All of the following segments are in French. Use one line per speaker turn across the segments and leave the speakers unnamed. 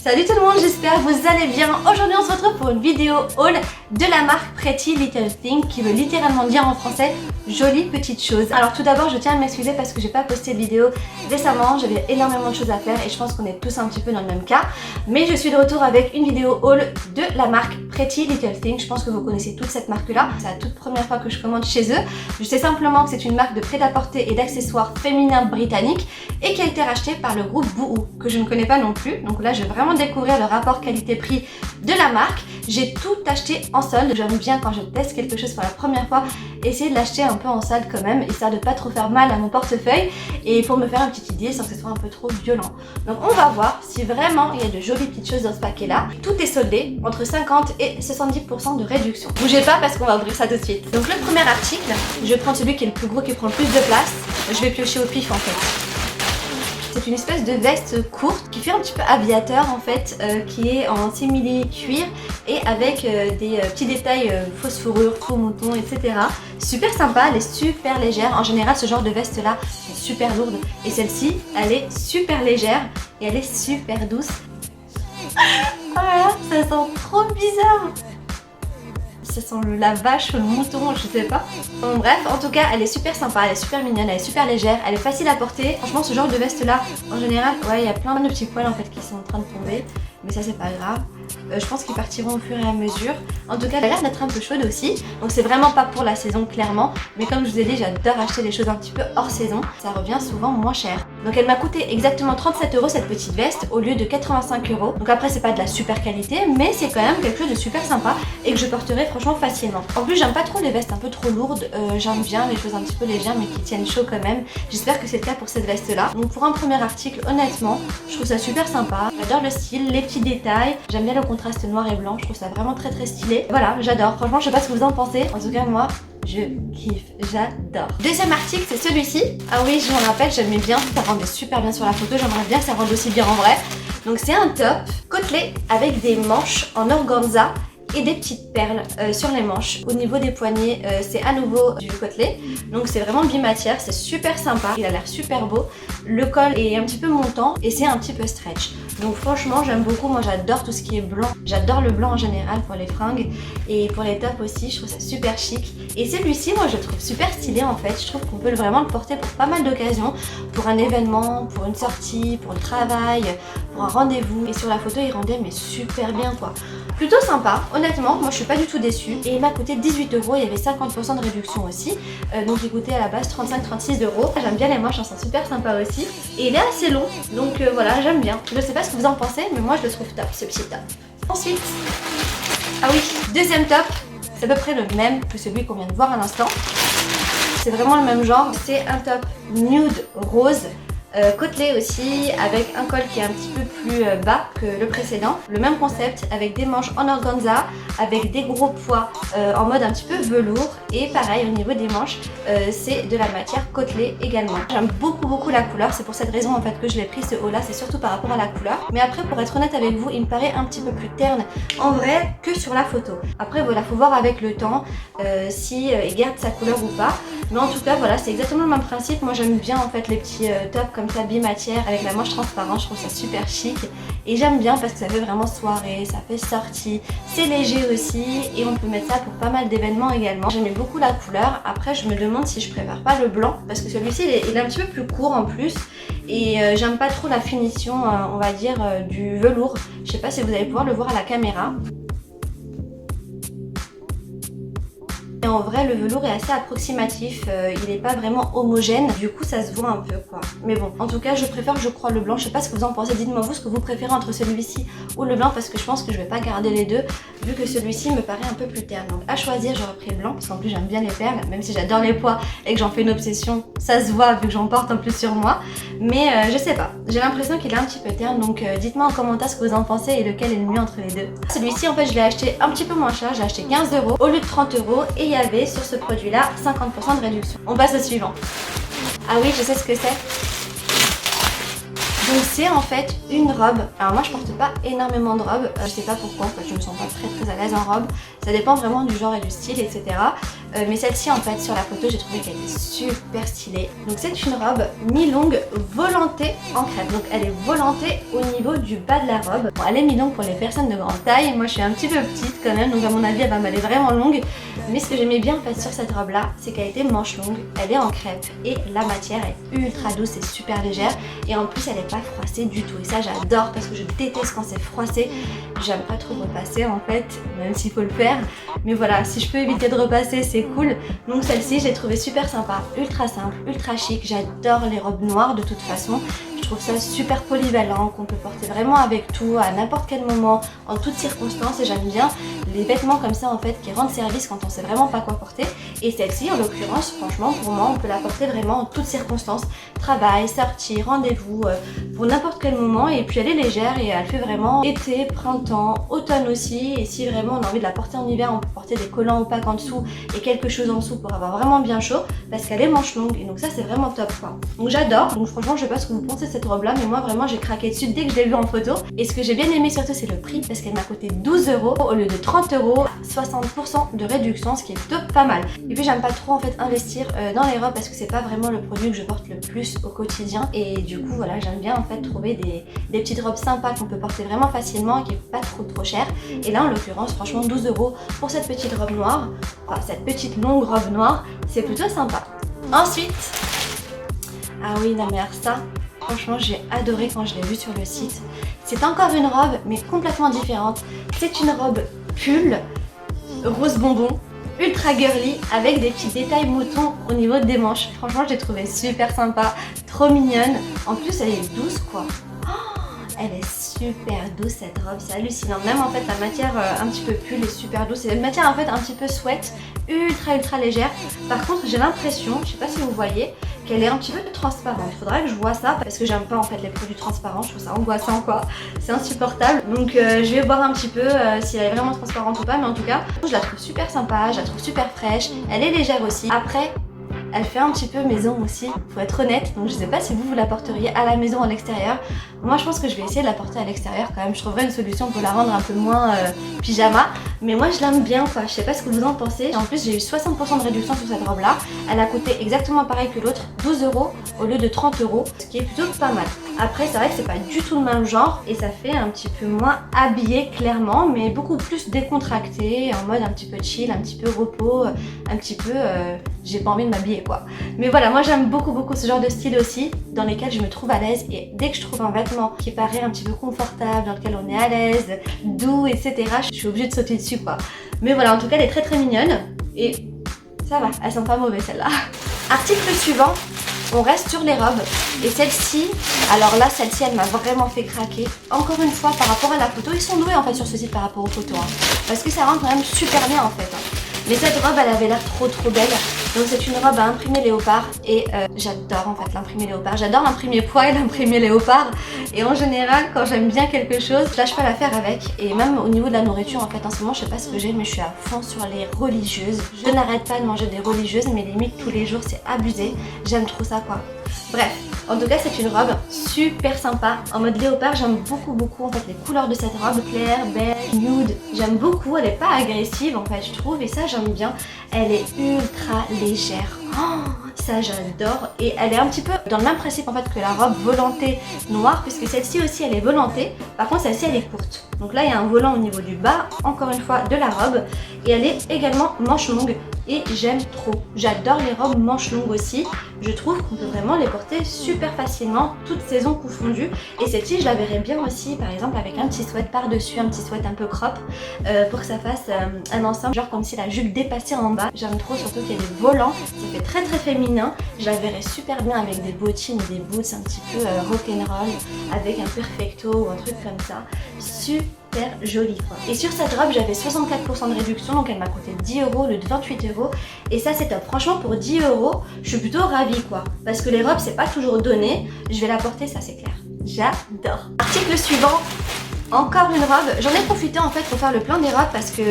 Salut tout le monde, j'espère que vous allez bien. Aujourd'hui on se retrouve pour une vidéo haul de la marque Pretty Little Thing qui veut littéralement dire en français jolie petite chose. Alors tout d'abord je tiens à m'excuser parce que j'ai pas posté de vidéo récemment, j'avais énormément de choses à faire et je pense qu'on est tous un petit peu dans le même cas. Mais je suis de retour avec une vidéo haul de la marque Pretty Little Thing. Je pense que vous connaissez toute cette marque là, c'est la toute première fois que je commande chez eux. Je sais simplement que c'est une marque de prêt-à-porter et d'accessoires féminins britanniques et qui a été rachetée par le groupe Boohoo, que je ne connais pas non plus. Donc là je vais vraiment découvrir le rapport qualité-prix de la marque. J'ai tout acheté en solde. J'aime bien quand je teste quelque chose pour la première fois, essayer de l'acheter un peu en solde quand même, histoire de pas trop faire mal à mon portefeuille et pour me faire une petite idée sans que ce soit un peu trop violent. Donc on va voir si vraiment il y a de jolies petites choses dans ce paquet là. Tout est soldé, entre 50 et 70% de réduction. Bougez pas parce qu'on va ouvrir ça tout de suite. Donc le premier article, je prends celui qui est le plus gros, qui prend le plus de place. Je vais piocher au pif en fait. C'est une espèce de veste courte qui fait un petit peu aviateur en fait, qui est en simili cuir et avec des petits détails fausse fourrure, faux mouton, etc. Super sympa, elle est super légère. En général ce genre de veste là est super lourde et celle-ci elle est super légère et elle est super douce. Voilà, ça sent trop bizarre. Ça sent la vache ou le mouton, je sais pas. Bon, bref, en tout cas, elle est super sympa, elle est super mignonne, elle est super légère, elle est facile à porter. Franchement, ce genre de veste là, en général, ouais, il y a plein de petits poils en fait qui sont en train de tomber. Mais ça, c'est pas grave. Je pense qu'ils partiront au fur et à mesure. En tout cas, elle a l'air d'être un peu chaude aussi. Donc c'est vraiment pas pour la saison clairement. Mais comme je vous ai dit, j'adore acheter des choses un petit peu hors saison. Ça revient souvent moins cher. Donc elle m'a coûté exactement 37 € cette petite veste au lieu de 85 €. Donc après c'est pas de la super qualité, mais c'est quand même quelque chose de super sympa et que je porterai franchement facilement. En plus j'aime pas trop les vestes un peu trop lourdes. J'aime bien les choses un petit peu légères mais qui tiennent chaud quand même. J'espère que c'est le cas pour cette veste là. Donc pour un premier article, honnêtement, je trouve ça super sympa. J'adore le style, les petits détails. J'aime bien le contraste noir et blanc. Je trouve ça vraiment très stylé. Voilà, j'adore. Franchement, je sais pas ce que vous en pensez. En tout cas, moi, je kiffe, j'adore. Deuxième article, c'est celui-ci. Ah oui, je me rappelle, j'aimais bien. Ça rendait super bien sur la photo. J'aimerais bien que ça rende aussi bien en vrai. Donc c'est un top côtelé avec des manches en organza et des petites perles sur les manches. Au niveau des poignets, c'est à nouveau du côtelé. Donc c'est vraiment bimatière, c'est super sympa. Il a l'air super beau. Le col est un petit peu montant et c'est un petit peu stretch. Donc franchement j'aime beaucoup, moi j'adore tout ce qui est blanc. J'adore le blanc en général pour les fringues et pour les tops aussi, je trouve ça super chic. Et celui-ci moi je le trouve super stylé en fait. Je trouve qu'on peut vraiment le porter pour pas mal d'occasions. Pour un événement, pour une sortie, pour le travail, pour un rendez-vous. Et sur la photo il rendait mais super bien quoi. Plutôt sympa, honnêtement, moi je suis pas du tout déçue. Et il m'a coûté 18 €, il y avait 50% de réduction aussi. Donc il coûtait à la base 35-36 €. J'aime bien les manches, elles sont super sympa aussi. Et il est assez long, donc voilà, j'aime bien. Je sais pas ce que vous en pensez, mais moi je le trouve top, ce petit top. Ensuite, ah oui, deuxième top, c'est à peu près le même que celui qu'on vient de voir à l'instant. C'est vraiment le même genre, c'est un top nude rose. Côtelé aussi, avec un col qui est un petit peu plus bas que le précédent. Le même concept, avec des manches en organza, avec des gros pois en mode un petit peu velours. Et pareil, au niveau des manches, c'est de la matière côtelée également. J'aime beaucoup la couleur, c'est pour cette raison en fait que je l'ai pris ce haut là, c'est surtout par rapport à la couleur. Mais après, pour être honnête avec vous, il me paraît un petit peu plus terne en vrai que sur la photo. Après voilà, faut voir avec le temps si il garde sa couleur ou pas. Mais en tout cas, voilà, c'est exactement le même principe. Moi j'aime bien en fait les petits tops comme ça bimatière avec la manche transparente, je trouve ça super chic et j'aime bien parce que ça fait vraiment soirée, ça fait sortie, c'est léger aussi et on peut mettre ça pour pas mal d'événements également. J'aimais beaucoup la couleur, après je me demande si je préfère pas le blanc parce que celui-ci il est un petit peu plus court en plus et j'aime pas trop la finition on va dire du velours. Je sais pas si vous allez pouvoir le voir à la caméra. Et en vrai le velours est assez approximatif, il n'est pas vraiment homogène, du coup ça se voit un peu quoi. Mais bon, en tout cas je préfère je crois le blanc, je sais pas ce que vous en pensez, dites-moi vous ce que vous préférez entre celui-ci ou le blanc parce que je pense que je vais pas garder les deux vu que celui-ci me paraît un peu plus terne. Donc à choisir j'aurais pris le blanc parce qu'en plus j'aime bien les perles, même si j'adore les pois et que j'en fais une obsession, ça se voit vu que j'en porte en plus sur moi. Mais je sais pas, j'ai l'impression qu'il est un petit peu terne donc dites-moi en commentaire ce que vous en pensez et lequel est le mieux entre les deux. Celui-ci en fait je l'ai acheté un petit peu moins cher, j'ai acheté 15 € au lieu de 30 € et il y avait sur ce produit là 50% de réduction. On passe au suivant. Ah oui, je sais ce que c'est. Donc c'est en fait une robe. Alors moi je porte pas énormément de robes, je sais pas pourquoi, en fait je me sens pas très à l'aise en robe. Ça dépend vraiment du genre et du style, etc. mais celle-ci en fait sur la photo j'ai trouvé qu'elle était super stylée. Donc c'est une robe mi-longue volantée en crêpe, donc elle est volantée au niveau du bas de la robe. Bon, elle est mi-longue pour les personnes de grande taille, moi je suis un petit peu petite quand même, donc à mon avis elle va m'aller vraiment longue. Mais ce que j'aimais bien en fait sur cette robe là, c'est qu'elle était manche longue, elle est en crêpe et la matière est ultra douce et super légère, et en plus elle est pas froissée du tout, et ça j'adore parce que je déteste quand c'est froissé. J'aime pas trop repasser en fait, même s'il faut le faire, mais voilà, si je peux éviter de repasser c'est cool. Donc celle-ci j'ai trouvé super sympa, ultra simple, ultra chic. J'adore les robes noires de toute façon, je trouve ça super polyvalent, qu'on peut porter vraiment avec tout, à n'importe quel moment, en toutes circonstances, et j'aime bien les vêtements comme ça en fait qui rendent service quand on sait vraiment pas quoi porter. Et celle-ci en l'occurrence, franchement pour moi on peut la porter vraiment en toutes circonstances, travail, sortie, rendez-vous, pour n'importe quel moment, et puis elle est légère et elle fait vraiment été, printemps, automne aussi. Et si vraiment on a envie de la porter en hiver, on peut porter des collants opaques en dessous et quelque chose en dessous pour avoir vraiment bien chaud, parce qu'elle est manche longue, et donc ça c'est vraiment top quoi. Donc j'adore, donc franchement je sais pas ce que vous pensez de cette robe là, mais moi vraiment j'ai craqué dessus dès que je l'ai vue en photo. Et ce que j'ai bien aimé surtout c'est le prix, parce qu'elle m'a coûté 12 € au lieu de 30 €, 60% de réduction, ce qui est plutôt pas mal. Et puis j'aime pas trop en fait investir dans les robes parce que c'est pas vraiment le produit que je porte le plus au quotidien, et du coup voilà, j'aime bien en fait trouver des petites robes sympas qu'on peut porter vraiment facilement et qui est pas trop cher. Et là en l'occurrence franchement 12 € pour cette petite robe noire, enfin cette petite longue robe noire, c'est plutôt sympa. Ensuite, ah oui non mais alors ça franchement j'ai adoré quand je l'ai vue sur le site. C'est encore une robe mais complètement différente. C'est une robe pull rose bonbon, ultra girly, avec des petits détails moutons au niveau des manches. Franchement je l'ai trouvée super sympa, trop mignonne. En plus elle est douce quoi. Elle est super douce cette robe, c'est hallucinant. Même en fait la matière un petit peu pull est super douce. C'est une matière en fait un petit peu sweat, ultra légère. Par contre j'ai l'impression, je sais pas si vous voyez, qu'elle est un petit peu transparente. Faudrait que je vois ça parce que j'aime pas en fait les produits transparents, je trouve ça angoissant quoi. C'est insupportable. Donc je vais voir un petit peu si elle est vraiment transparente ou pas, mais en tout cas je la trouve super sympa, je la trouve super fraîche. Elle est légère aussi. Après elle fait un petit peu maison aussi, faut être honnête, donc je sais pas si vous la porteriez à la maison ou à l'extérieur. Moi je pense que je vais essayer de la porter à l'extérieur quand même, je trouverai une solution pour la rendre un peu moins pyjama, mais moi je l'aime bien quoi, je sais pas ce que vous en pensez. En plus j'ai eu 60% de réduction sur cette robe là, elle a coûté exactement pareil que l'autre, 12 € au lieu de 30 €, ce qui est plutôt pas mal. Après c'est vrai que c'est pas du tout le même genre et ça fait un petit peu moins habillé clairement, mais beaucoup plus décontracté, en mode un petit peu chill, un petit peu repos, un petit peu j'ai pas envie de m'habiller quoi. Mais voilà, moi j'aime beaucoup ce genre de style aussi, dans lesquels je me trouve à l'aise, et dès que je trouve un vêtement qui paraît un petit peu confortable, dans lequel on est à l'aise, doux, etc., je suis obligée de sauter dessus quoi. Mais voilà, en tout cas elle est très mignonne, et ça va, elles sont pas mauvaises celles-là. Article suivant, on reste sur les robes, et celle-ci, alors là celle-ci elle m'a vraiment fait craquer. Encore une fois par rapport à la photo, ils sont doués en fait sur ce site par rapport aux photos, hein, parce que ça rend quand même super bien en fait. Mais cette robe elle avait l'air trop belle. Donc c'est une robe à imprimer léopard, et j'adore en fait l'imprimer léopard. J'adore l'imprimer poil, l'imprimer léopard, et en général quand j'aime bien quelque chose, je lâche pas l'affaire avec. Et même au niveau de la nourriture en fait, en ce moment je sais pas ce que j'ai, mais je suis à fond sur les religieuses. Je n'arrête pas de manger des religieuses, mais limite tous les jours, c'est abusé. J'aime trop ça quoi. Bref, en tout cas c'est une robe super sympa en mode léopard. J'aime beaucoup en fait les couleurs de cette robe, clair, beige, nude. J'aime beaucoup, elle est pas agressive en fait je trouve, et ça j'aime bien. Elle est ultra légère. Oh, ça j'adore, et elle est un petit peu dans le même principe en fait que la robe volantée noire, puisque celle-ci aussi elle est volantée. Par contre celle-ci elle est courte, donc là il y a un volant au niveau du bas encore une fois de la robe, et elle est également manche longue, et j'aime trop. J'adore les robes manches longues aussi, je trouve qu'on peut vraiment les porter super facilement, toutes saisons confondues. Et celle-ci je la verrais bien aussi par exemple avec un petit sweat par dessus, un petit sweat un peu crop, pour que ça fasse un ensemble genre comme si la jupe dépassait en bas. J'aime trop, surtout qu'il y a des volants, ça fait très féminin. Je la verrais super bien avec des bottines et des boots un petit peu rock'n'roll, avec un perfecto ou un truc comme ça. Super jolie quoi. Et sur cette robe j'avais 64% de réduction, donc elle m'a coûté 10 € au lieu de 28 €, et ça c'est top. Franchement pour 10 € je suis plutôt ravie quoi, parce que les robes c'est pas toujours donné. Je vais la porter, ça c'est clair. J'adore. Article suivant, encore une robe. J'en ai profité en fait pour faire le plein des robes parce que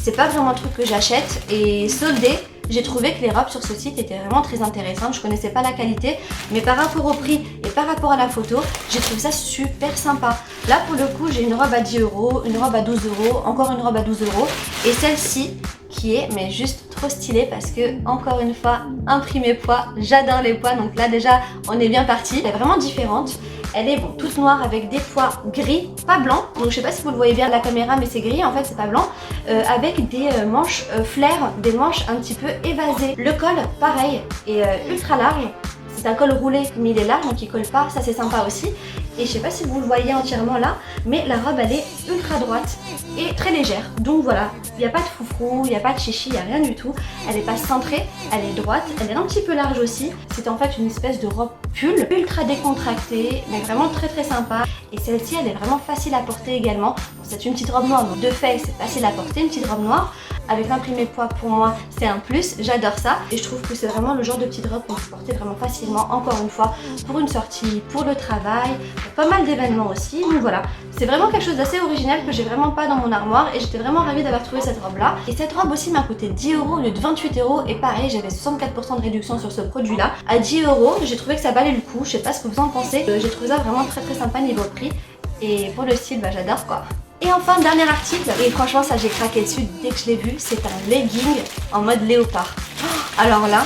c'est pas vraiment un truc que j'achète, et soldé, j'ai trouvé que les robes sur ce site étaient vraiment très intéressantes. Je connaissais pas la qualité, mais par rapport au prix et par rapport à la photo, j'ai trouvé ça super sympa. Là pour le coup j'ai une robe à 10 €, une robe à 12 €, encore une robe à 12 €, et celle-ci qui est mais juste trop stylé parce que, encore une fois, imprimé poids, j'adore les poids, donc là déjà on est bien parti. Elle est vraiment différente. Elle est toute noire avec des pois gris, pas blanc, donc je sais pas si vous le voyez bien à la caméra mais c'est gris en fait, c'est pas blanc, avec des manches flair, des manches un petit peu évasées. Le col pareil est ultra large, c'est un col roulé mais il est large donc il colle pas, ça c'est sympa aussi. Et je sais pas si vous le voyez entièrement là, mais la robe elle est ultra droite et très légère. Donc voilà, il n'y a pas de foufrou, il n'y a pas de chichi, il n'y a rien du tout. Elle n'est pas cintrée, elle est droite, elle est un petit peu large aussi. C'est en fait une espèce de robe pull, ultra décontractée, mais vraiment très très sympa. Et celle-ci elle est vraiment facile à porter également. Bon, c'est une petite robe noire, donc de fait c'est facile à porter, une petite robe noire. Avec l'imprimé poids pour moi c'est un plus, j'adore ça. Et je trouve que c'est vraiment le genre de petite robe qu'on peut porter vraiment facilement, encore une fois, pour une sortie, pour le travail, pas mal d'événements aussi, donc voilà, c'est vraiment quelque chose d'assez original que j'ai vraiment pas dans mon armoire et j'étais vraiment ravie d'avoir trouvé cette robe là. Et cette robe aussi m'a coûté 10 € au lieu de 28 € et pareil j'avais 64% de réduction sur ce produit là. À 10 €, j'ai trouvé que ça valait le coup, je sais pas ce que vous en pensez, j'ai trouvé ça vraiment très sympa niveau prix et pour le style j'adore quoi. Et enfin dernier article, et franchement ça j'ai craqué dessus dès que je l'ai vu, c'est un legging en mode léopard. Alors là,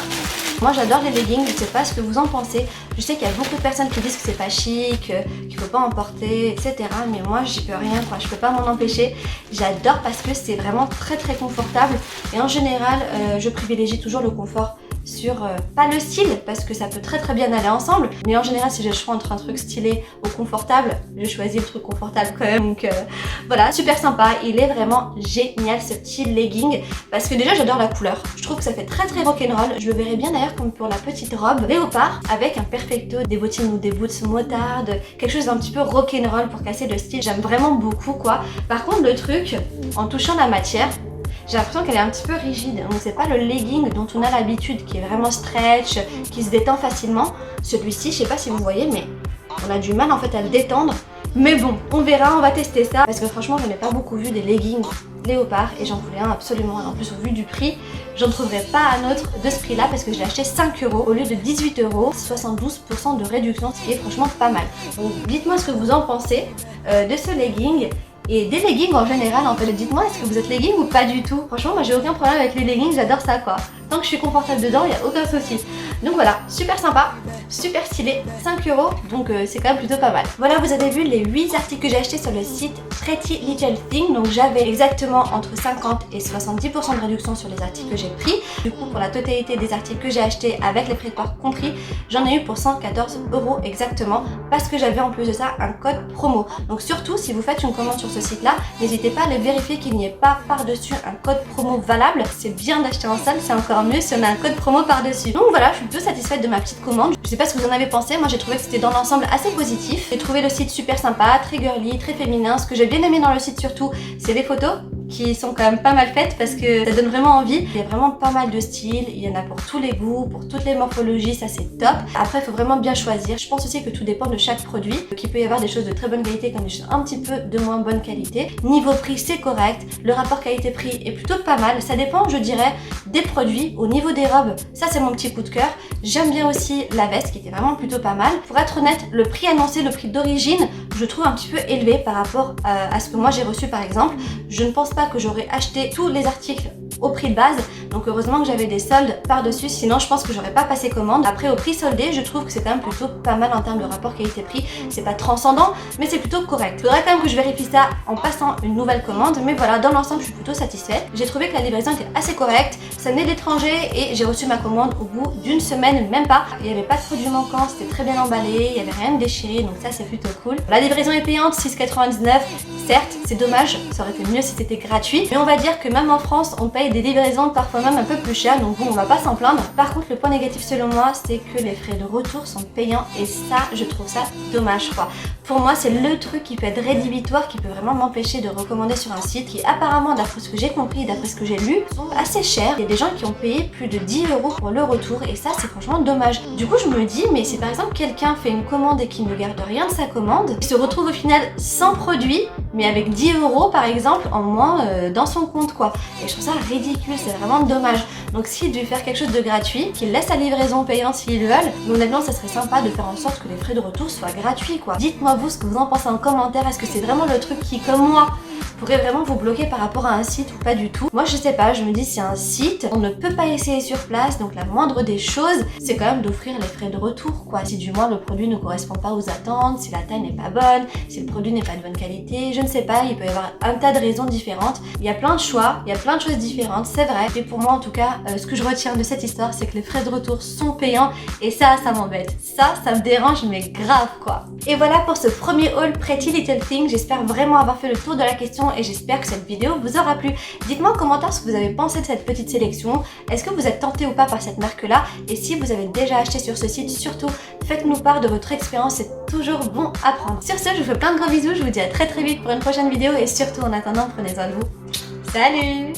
moi j'adore les leggings, je sais pas ce que vous en pensez. Je sais qu'il y a beaucoup de personnes qui disent que c'est pas chic, qu'il faut pas en porter, etc. Mais moi j'y peux rien quoi, je peux pas m'en empêcher. J'adore parce que c'est vraiment très confortable. Et en général, je privilégie toujours le confort sur, pas le style, parce que ça peut très bien aller ensemble. Mais en général, si j'ai le choix entre un truc stylé ou confortable, je choisis le truc confortable quand même. Donc voilà, super sympa. Il est vraiment génial ce petit legging. Parce que déjà j'adore la couleur. Je trouve que ça fait très rock'n'roll. Je le verrais bien d'ailleurs comme pour la petite robe léopard avec un perfecto, des bottines ou des boots moutarde, quelque chose d'un petit peu rock'n'roll pour casser le style. J'aime vraiment beaucoup quoi. Par contre le truc, en touchant la matière, j'ai l'impression qu'elle est un petit peu rigide, donc c'est pas le legging dont on a l'habitude qui est vraiment stretch, qui se détend facilement. Celui-ci, je sais pas si vous voyez, mais on a du mal en fait à le détendre. Mais bon, on verra, on va tester ça. Parce que franchement, je n'ai pas beaucoup vu des leggings léopard et j'en voulais un absolument. Et en plus, au vu du prix, j'en trouverai pas un autre de ce prix-là parce que je l'ai acheté 5 € au lieu de 18 €, 72% de réduction, ce qui est franchement pas mal. Donc dites-moi ce que vous en pensez de ce legging. Et des leggings en général, en fait, dites-moi, est-ce que vous êtes legging ou pas du tout? Franchement, moi j'ai aucun problème avec les leggings, j'adore ça quoi. Tant que je suis confortable dedans, il n'y a aucun souci. Donc voilà, super sympa, super stylé, 5 €, donc c'est quand même plutôt pas mal. Voilà, vous avez vu les 8 articles que j'ai achetés sur le site Pretty Little Thing. Donc j'avais exactement entre 50 et 70% de réduction sur les articles que j'ai pris. Du coup, pour la totalité des articles que j'ai achetés avec les frais de port compris, j'en ai eu pour 114 € exactement, parce que j'avais en plus de ça un code promo. Donc surtout, si vous faites une commande sur ce site-là, n'hésitez pas à le vérifier qu'il n'y ait pas par-dessus un code promo valable. C'est bien d'acheter en salle, c'est encore mieux si on a un code promo par-dessus. Donc voilà, je suis plutôt satisfaite de ma petite commande. Je sais pas ce que vous en avez pensé, moi j'ai trouvé que c'était dans l'ensemble assez positif. J'ai trouvé le site super sympa, très girly, très féminin. Ce que j'ai bien aimé dans le site surtout, c'est les photos qui sont quand même pas mal faites parce que ça donne vraiment envie. Il y a vraiment pas mal de styles, il y en a pour tous les goûts, pour toutes les morphologies, ça c'est top. Après il faut vraiment bien choisir. Je pense aussi que tout dépend de chaque produit, qu'il peut y avoir des choses de très bonne qualité comme des choses un petit peu de moins bonne qualité. Niveau prix c'est correct, le rapport qualité-prix est plutôt pas mal. Ça dépend je dirais des produits. Au niveau des robes, ça c'est mon petit coup de cœur. J'aime bien aussi la veste qui était vraiment plutôt pas mal. Pour être honnête, le prix annoncé, le prix d'origine, je trouve un petit peu élevé par rapport à ce que moi j'ai reçu par exemple. Je ne pense pas que j'aurais acheté tous les articles au prix de base, donc heureusement que j'avais des soldes par-dessus, sinon je pense que j'aurais pas passé commande. Après au prix soldé, je trouve que c'est quand même plutôt pas mal en termes de rapport qualité-prix. C'est pas transcendant, mais c'est plutôt correct. Faudrait quand même que je vérifie ça en passant une nouvelle commande, mais voilà, dans l'ensemble je suis plutôt satisfaite. J'ai trouvé que la livraison était assez correcte, ça venait d'étranger et j'ai reçu ma commande au bout d'une semaine, même pas. Il n'y avait pas de produits manquants, c'était très bien emballé, il n'y avait rien de déchiré, donc ça c'est plutôt cool. La livraison est payante, 6,99 €. Certes, c'est dommage, ça aurait été mieux si c'était gratuit, mais on va dire que même en France, on paye des livraisons parfois même un peu plus chères, donc bon, on va pas s'en plaindre. Par contre, le point négatif selon moi, c'est que les frais de retour sont payants et ça, je trouve ça dommage quoi. Pour moi, c'est le truc qui peut être rédhibitoire, qui peut vraiment m'empêcher de recommander sur un site qui apparemment, d'après ce que j'ai compris, d'après ce que j'ai lu, sont assez chers. Il y a des gens qui ont payé plus de 10 € pour le retour et ça, c'est franchement dommage. Du coup, je me dis, mais si par exemple quelqu'un fait une commande et qui ne garde rien de sa commande, il se retrouve au final sans produit, mais avec 10 € par exemple en moins dans son compte quoi. Et je trouve ça ridicule, c'est vraiment dommage. Donc s'il devait faire quelque chose de gratuit, qu'il laisse la livraison payante s'ils le veulent, mais honnêtement ça serait sympa de faire en sorte que les frais de retour soient gratuits quoi. Dites-moi vous ce que vous en pensez en commentaire, est-ce que c'est vraiment le truc qui comme moi pourrait vraiment vous bloquer par rapport à un site ou pas du tout. Moi je sais pas, je me dis c'est un site, on ne peut pas essayer sur place, donc la moindre des choses c'est quand même d'offrir les frais de retour quoi. Si du moins le produit ne correspond pas aux attentes, si la taille n'est pas bonne, si le produit n'est pas de bonne qualité, je ne sais pas, il peut y avoir un tas de raisons différentes. Il y a plein de choix, il y a plein de choses différentes, c'est vrai. Et pour moi en tout cas, ce que je retiens de cette histoire c'est que les frais de retour sont payants et ça m'embête. Ça me dérange mais grave quoi. Et voilà pour ce premier haul Pretty Little Thing. J'espère vraiment avoir fait le tour de la question et j'espère que cette vidéo vous aura plu. Dites-moi en commentaire ce que vous avez pensé de cette petite sélection. Est-ce que vous êtes tenté ou pas par cette marque là? Et si vous avez déjà acheté sur ce site, surtout faites-nous part de votre expérience, c'est toujours bon à prendre. Sur ce, je vous fais plein de gros bisous, je vous dis à très vite pour une prochaine vidéo et surtout en attendant, prenez soin de vous. Salut!